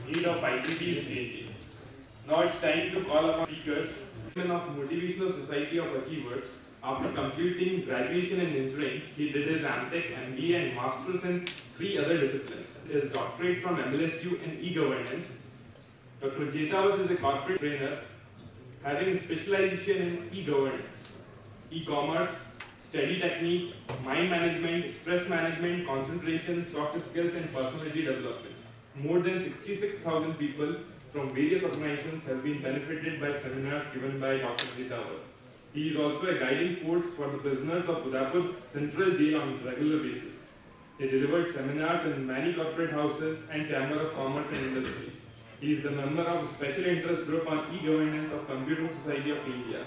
need of ICT is changing. Now it's time to call upon speakers. Chairman of Motivational Society of Achievers. After completing graduation in engineering, he did his MTech, MBA and Masters in 3 other disciplines. His doctorate from MLSU in E-Governance. Dr. Jetawat is a corporate trainer having specialization in E-Governance, E-Commerce, study technique, mind management, stress management, concentration, soft skills and personality development. More than 66,000 people from various organizations have been benefited by seminars given by Dr. Jetawat. He is also a guiding force for the prisoners of Udaipur Central Jail on a regular basis. He delivered seminars in many corporate houses and Chamber of Commerce and Industries. He is the member of Special Interest Group on E-Governance of Computer Society of India.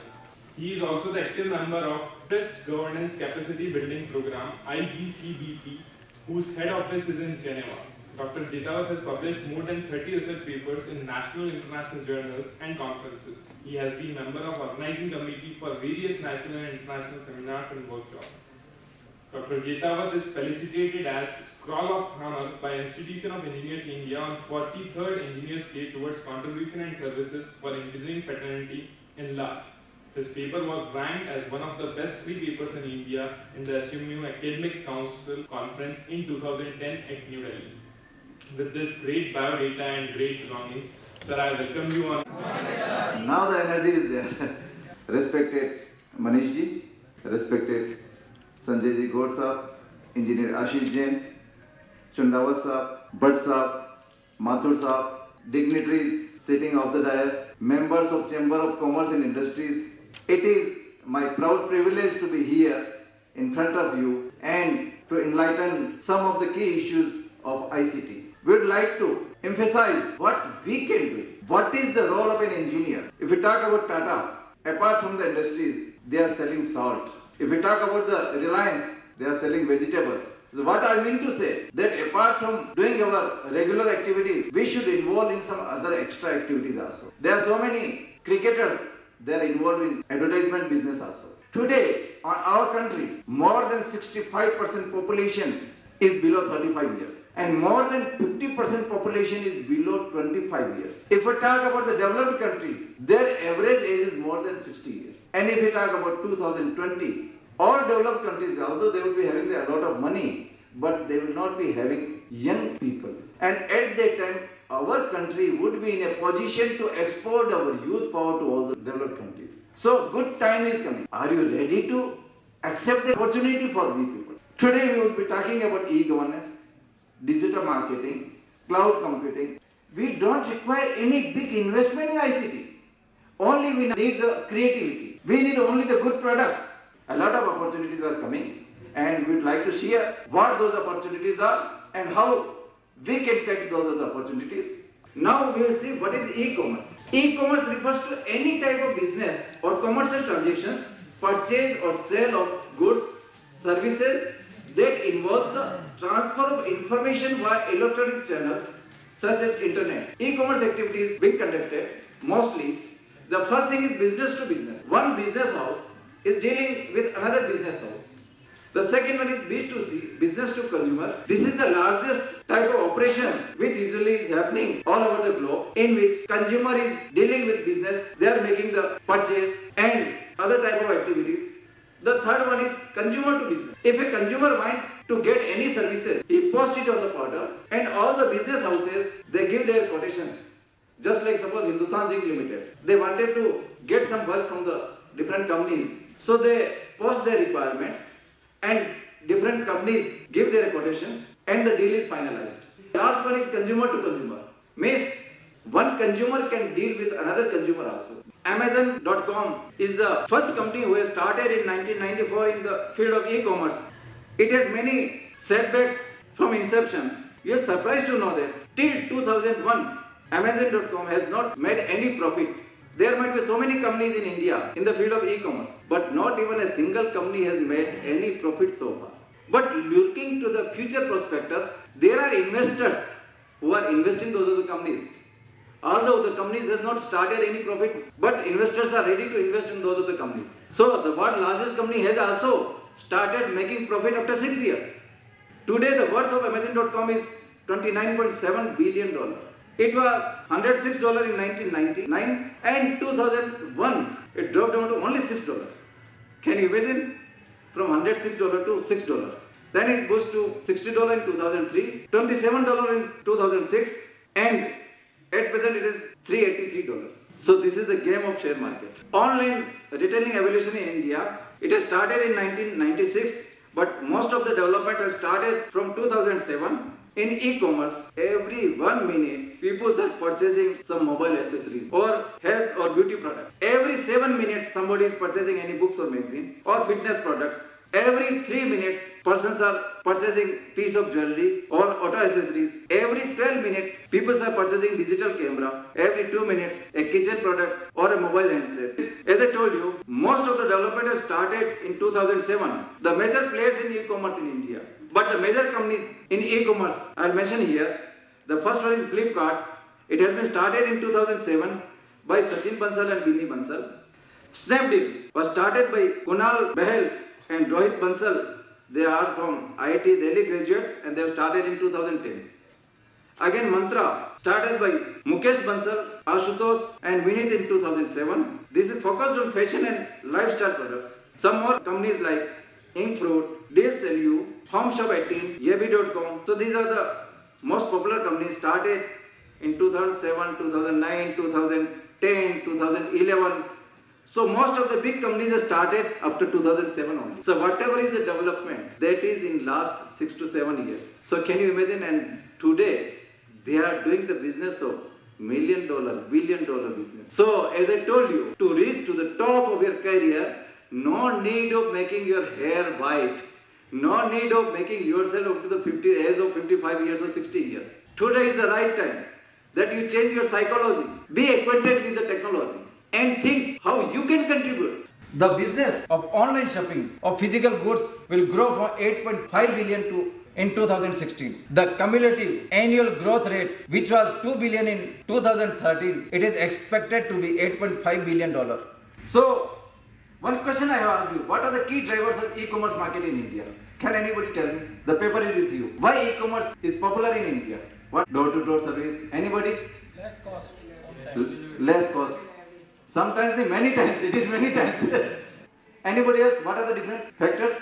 He is also the active member of Trust Governance Capacity Building Program IGCBP, whose head office is in Geneva. Dr. Jetawat has published more than 30 research papers in national and international journals and conferences. He has been member of organizing committee for various national and international seminars and workshops. Dr. Jetawat is felicitated as Scroll of Honor by Institution of Engineers India on 43rd Engineers Day towards contribution and services for engineering fraternity in large. His paper was ranked as one of the best 3 papers in India in the SMU Academic Council Conference in 2010 at New Delhi. With this great biodata and great belongings, sir, I welcome you on. Now the energy is there. Respected Manish ji, respected Sanjay ji Gaur Saab, Engineer Ashish Jain, Chundawat Saab, Bhatt Saab, Mathur Saab, dignitaries sitting off the dais, members of Chamber of Commerce and Industries. It is my proud privilege to be here in front of you and to enlighten some of the key issues of ICT. We would like to emphasize what we can do. What is the role of an engineer? If we talk about Tata, apart from the industries, they are selling salt. If we talk about the Reliance, they are selling vegetables. So what I mean to say, that apart from doing our regular activities, we should involve in some other extra activities also. There are so many cricketers, they are involved in advertisement business also. Today, on our country, more than 65% population is below 35 years. And more than 50% population is below 25 years. If we talk about the developed countries, their average age is more than 60 years. And if we talk about 2020, all developed countries, although they will be having a lot of money, but they will not be having young people. And at that time, our country would be in a position to export our youth power to all the developed countries. So good time is coming. Are you ready to accept the opportunity for we people? Today we will be talking about e-governance, digital marketing, cloud computing. We don't require any big investment in ICT. Only we need the creativity. We need only the good product. A lot of opportunities are coming and we would like to share what those opportunities are and how we can take those opportunities. Now we will see what is e-commerce. E-commerce refers to any type of business or commercial transactions, purchase or sale of goods, services that involves the transfer of information via electronic channels such as internet. E-commerce activities being conducted mostly. The first thing is business to business. One business house is dealing with another business house. The second one is B2C, business to consumer. This is the largest type of operation which usually is happening all over the globe, in which consumer is dealing with business, they are making the purchase and other type of activities. The third one is consumer to business. If a consumer wants to get any services, he posts it on the portal and all the business houses, they give their quotations. Just like suppose Hindustan Zinc Limited, they wanted to get some work from the different companies. So they post their requirements and different companies give their quotations and the deal is finalized. Last one is consumer to consumer. Means one consumer can deal with another consumer also. Amazon.com is the first company who has started in 1994 in the field of e-commerce. It has many setbacks from inception. You are surprised to know that till 2001, Amazon.com has not made any profit. There might be so many companies in India in the field of e-commerce, but not even a single company has made any profit so far. But looking to the future prospectus, there are investors who are investing those other companies. Although the companies has not started any profit, but investors are ready to invest in those other companies. So the world's largest company has also started making profit after 6 years. Today the worth of Amazon.com is $29.7 billion. It was $106 in 1999 and 2001 it dropped down to only $6. Can you imagine? From $106 to $6. Then it goes to $60 in 2003, $27 in 2006 and at present it is $383. So this is the game of share market. Online retailing evolution in India, it has started in 1996 but most of the development has started from 2007. In e-commerce, every 1 minute, people are purchasing some mobile accessories or health or beauty products. Every 7 minutes, somebody is purchasing any books or magazine or fitness products. Every 3 minutes, persons are purchasing piece of jewelry or auto accessories. Every 12 minutes, people are purchasing digital camera. Every 2 minutes, a kitchen product or a mobile handset. As I told you, most of the development has started in 2007. The major players in e-commerce in India. But the major companies in e-commerce, I'll mention here. The first one is Flipkart. It has been started in 2007 by Sachin Bansal and Vinny Bansal. Snapdeal was started by Kunal Bahel and Rohit Bansal. They are from IIT Delhi graduates and they have started in 2010. Again Mantra, started by Mukesh Bansal, Ashutosh and Vinit in 2007. This is focused on fashion and lifestyle products. Some more companies like Inkfruit, DSLU, Home Shop 18, Yebi.com. So these are the most popular companies started in 2007, 2009, 2010, 2011. So most of the big companies have started after 2007 only. So whatever is the development, that is in last 6 to 7 years. So can you imagine? And today they are doing the business of $1 million, $1 billion business. So as I told you, to reach to the top of your career, no need of making your hair white. No need of making yourself up to the age of 55 years or 60 years. Today is the right time that you change your psychology. Be acquainted with the technology and think how you can contribute. The business of online shopping of physical goods will grow from 8.5 billion to in 2016. The cumulative annual growth rate, which was 2 billion in 2013, it is expected to be $8.5 billion. So, one question I have asked you, what are the key drivers of e-commerce market in India? Can anybody tell me? The paper is with you. Why e-commerce is popular in India? What? Door-to-door service? Anybody? Less cost. Less cost. Sometimes many times, it is many times. Anybody else? What are the different factors?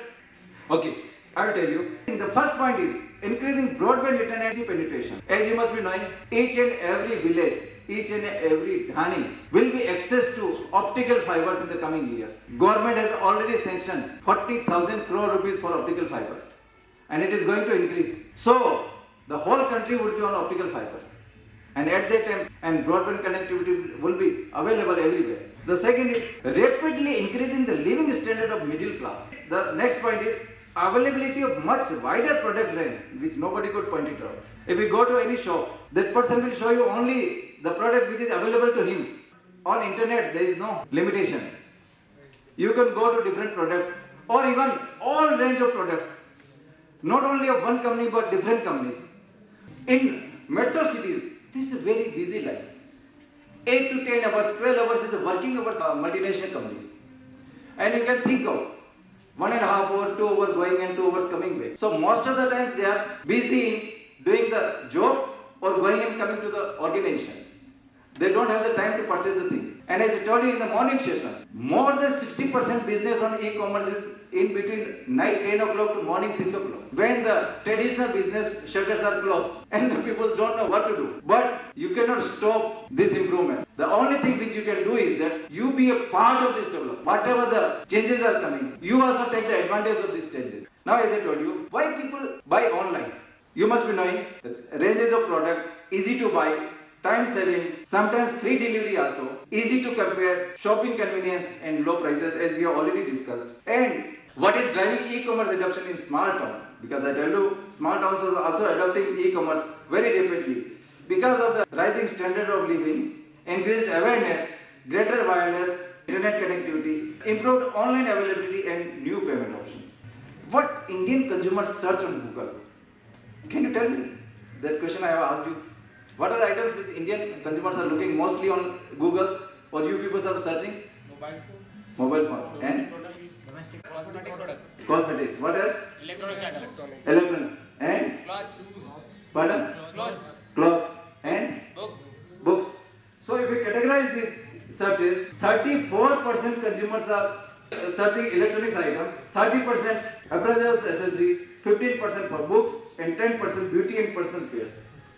Okay, I'll tell you. The first point is increasing broadband internet penetration. As you must be knowing, each and every village, each and every dhani will be access to optical fibers in the coming years. Government has already sanctioned 40,000 crore rupees for optical fibers and it is going to increase. So, the whole country would be on optical fibers. And at that time, and broadband connectivity will be available everywhere. The second is rapidly increasing the living standard of middle class. The next point is availability of much wider product range, which nobody could point it out. If you go to any shop, that person will show you only the product which is available to him. On internet, there is no limitation. You can go to different products or even all range of products. Not only of one company but different companies. In metro cities, this is a very busy life. 8 to 10 hours, 12 hours is the working hours of multinational companies. And you can think of 1.5 hours, 2 hours going and 2 hours coming back. So most of the times they are busy in doing the job or going and coming to the organization. They don't have the time to purchase the things. And as I told you in the morning session, more than 60% business on e-commerce is in between night 10 o'clock to morning 6 o'clock. When the traditional business shutters are closed and the people don't know what to do. But you cannot stop this improvement. The only thing which you can do is that you be a part of this development. Whatever the changes are coming, you also take the advantage of these changes. Now as I told you, why people buy online? You must be knowing that ranges of product, easy to buy, time saving, sometimes free delivery also, easy to compare, shopping convenience and low prices as we have already discussed. And what is driving e-commerce adoption in small towns? Because I tell you, small towns are also adopting e-commerce very rapidly. Because of the rising standard of living, increased awareness, greater wireless, internet connectivity, improved online availability and new payment options. What Indian consumers search on Google? Can you tell me? That question I have asked you. What are the items which Indian consumers are looking mostly on Google's or you people are searching? Mobile phone. Mobile phones. And? Domestic product. Cosmetics. What else? Electronics. Electronics. And? Clothes. Pardon? Clothes. Clothes. And? Books. Books. So if we categorize these searches, 34% consumers are searching electronics items, 30% appraisals, accessories, 15% for books, and 10% beauty and personal care.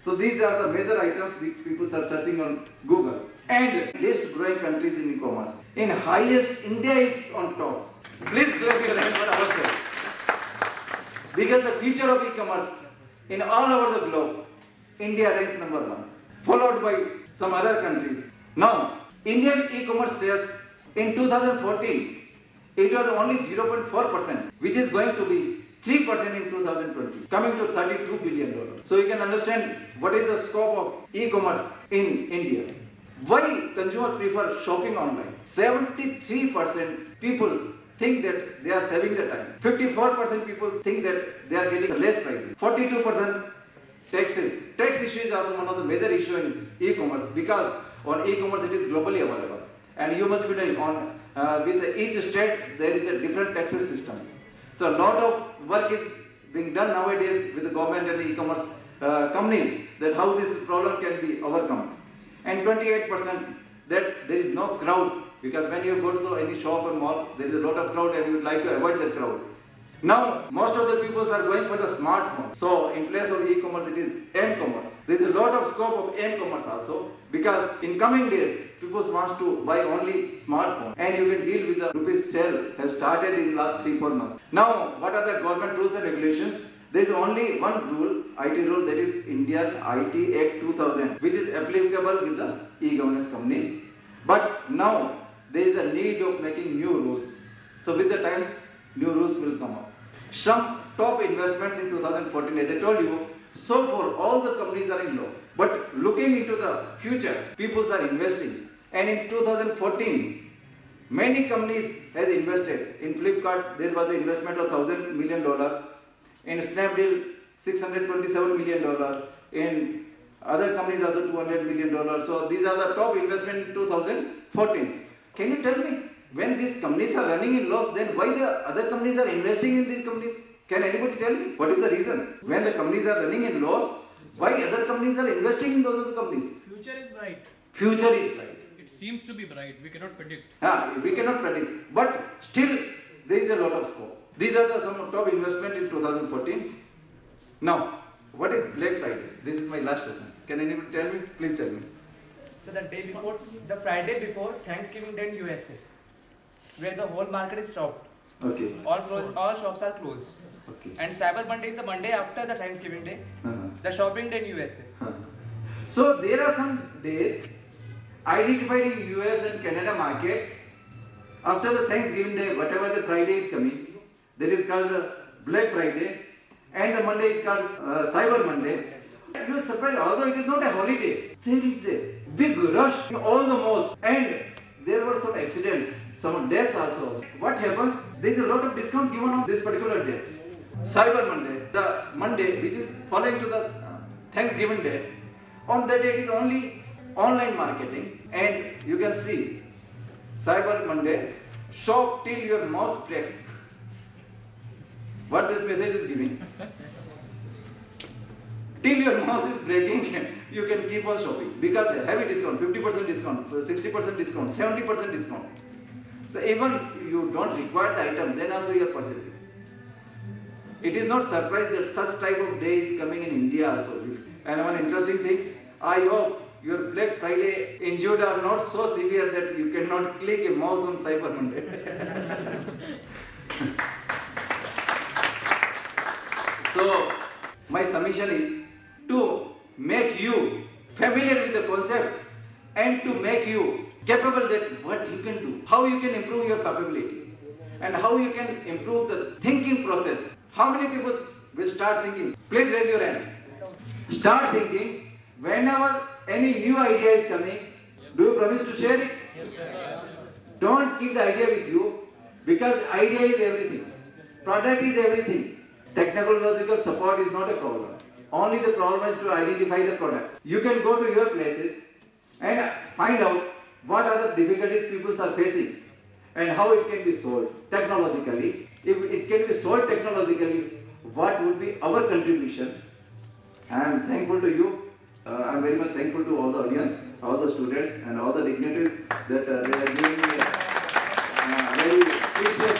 So these are the major items which people are searching on Google. And least growing countries in e-commerce. In highest, India is on top. Please clap your hands for ourselves. Because the future of e-commerce in all over the globe, India ranks number 1, followed by some other countries. Now, Indian e-commerce sales in 2014, it was only 0.4%, which is going to be 3% in 2020, coming to $32 billion. So you can understand what is the scope of e-commerce in India. Why consumers prefer shopping online? 73% people think that they are saving the time. 54% people think that they are getting less prices. 42% taxes. Tax issue is also one of the major issues in e-commerce because on e-commerce it is globally available. And you must be knowing on with each state there is a different taxes system. So a lot of work is being done nowadays with the government and e-commerce companies that how this problem can be overcome. And 28% that there is no crowd because when you go to any shop or mall there is a lot of crowd and you would like to avoid that crowd. Now most of the people are going for the smartphone. So in place of e-commerce it is m-commerce. There is a lot of scope of m-commerce also because in coming days people want to buy only smartphone and you can deal with the rupees sale has started in last 3-4 months. Now what are the government rules and regulations? There is only one rule, IT rule, that is Indian IT Act 2000, which is applicable with the e-governance companies. But now there is a need of making new rules. So with the times, new rules will come up. Some top investments in 2014, as I told you, so far all the companies are in loss. But looking into the future, people are investing. And in 2014, many companies has invested. In Flipkart, there was an investment of $1,000 million. In Snapdeal, $627 million. In other companies also $200 million. So these are the top investment in 2014. Can you tell me, when these companies are running in loss, then why the other companies are investing in these companies? Can anybody tell me? What is the reason? When the companies are running in loss, why other companies are investing in those other companies? Future is bright. Future is bright. It seems to be bright. We cannot predict. We cannot predict. But still, there is a lot of scope. These are some top investment in 2014. Now, what is Black Friday? This is my last question. Can anybody tell me? Please tell me. So the Friday before Thanksgiving Day in USA, where the whole market is stopped. Okay. All shops are closed. Okay. And Cyber Monday is the Monday after the Thanksgiving Day, the shopping day in USA. So there are some days identified in US and Canada market after the Thanksgiving Day, whatever the Friday is coming, there is called Black Friday, and the Monday is called Cyber Monday. You are surprised, although it is not a holiday, there is a big rush in all the malls, and there were some accidents, some deaths also. What happens? There is a lot of discount given on this particular day. Cyber Monday, the Monday which is following to the Thanksgiving Day, on that day it is only online marketing, and you can see Cyber Monday, shop till your mouse breaks. What this message is giving? Till your mouse is breaking, you can keep on shopping because heavy discount, 50% discount, 60% discount, 70% discount. So even you don't require the item, then also you are purchasing. It is not surprise that such type of day is coming in India also. And one interesting thing, I hope your Black Friday injured are not so severe that you cannot click a mouse on Cyber Monday. So my submission is to make you familiar with the concept and to make you capable that what you can do, how you can improve your capability and how you can improve the thinking process. How many people will start thinking? Please raise your hand. Start thinking whenever any new idea is coming. Do you promise to share it? Yes, sir. Don't keep the idea with you because idea is everything. Product is everything. Technological support is not a problem. Only the problem is to identify the product. You can go to your places and find out what are the difficulties people are facing and how it can be solved technologically. If it can be solved technologically, what would be our contribution? I am thankful to you I'm very much thankful to all the audience, all the students, and all the dignitaries that they are giving me very precious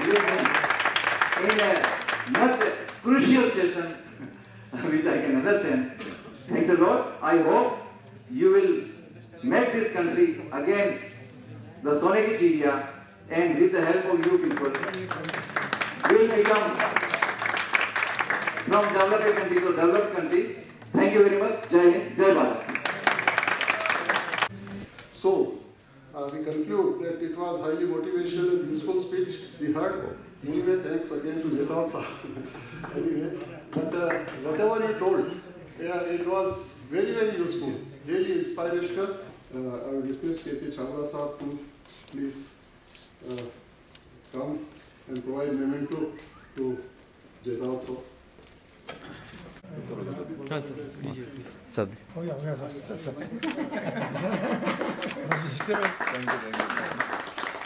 wisdom in a much crucial session, which I can understand. Thanks a lot. I hope you will make this country again the Soneki Chidiya, and with the help of you people, we will become from developed country to developed country. Thank you very much. Jai Hind, Jai Bharat. So, we conclude that it was highly motivational and useful speech we heard. Anyway, thanks again to Jetawat sir. Anyway, but whatever you told, yeah, it was very, very useful, really inspirational. I will request K.P. Chawla sir to please come and provide memento to Jetawat sir. Oh yeah, yes, sir. Thank you.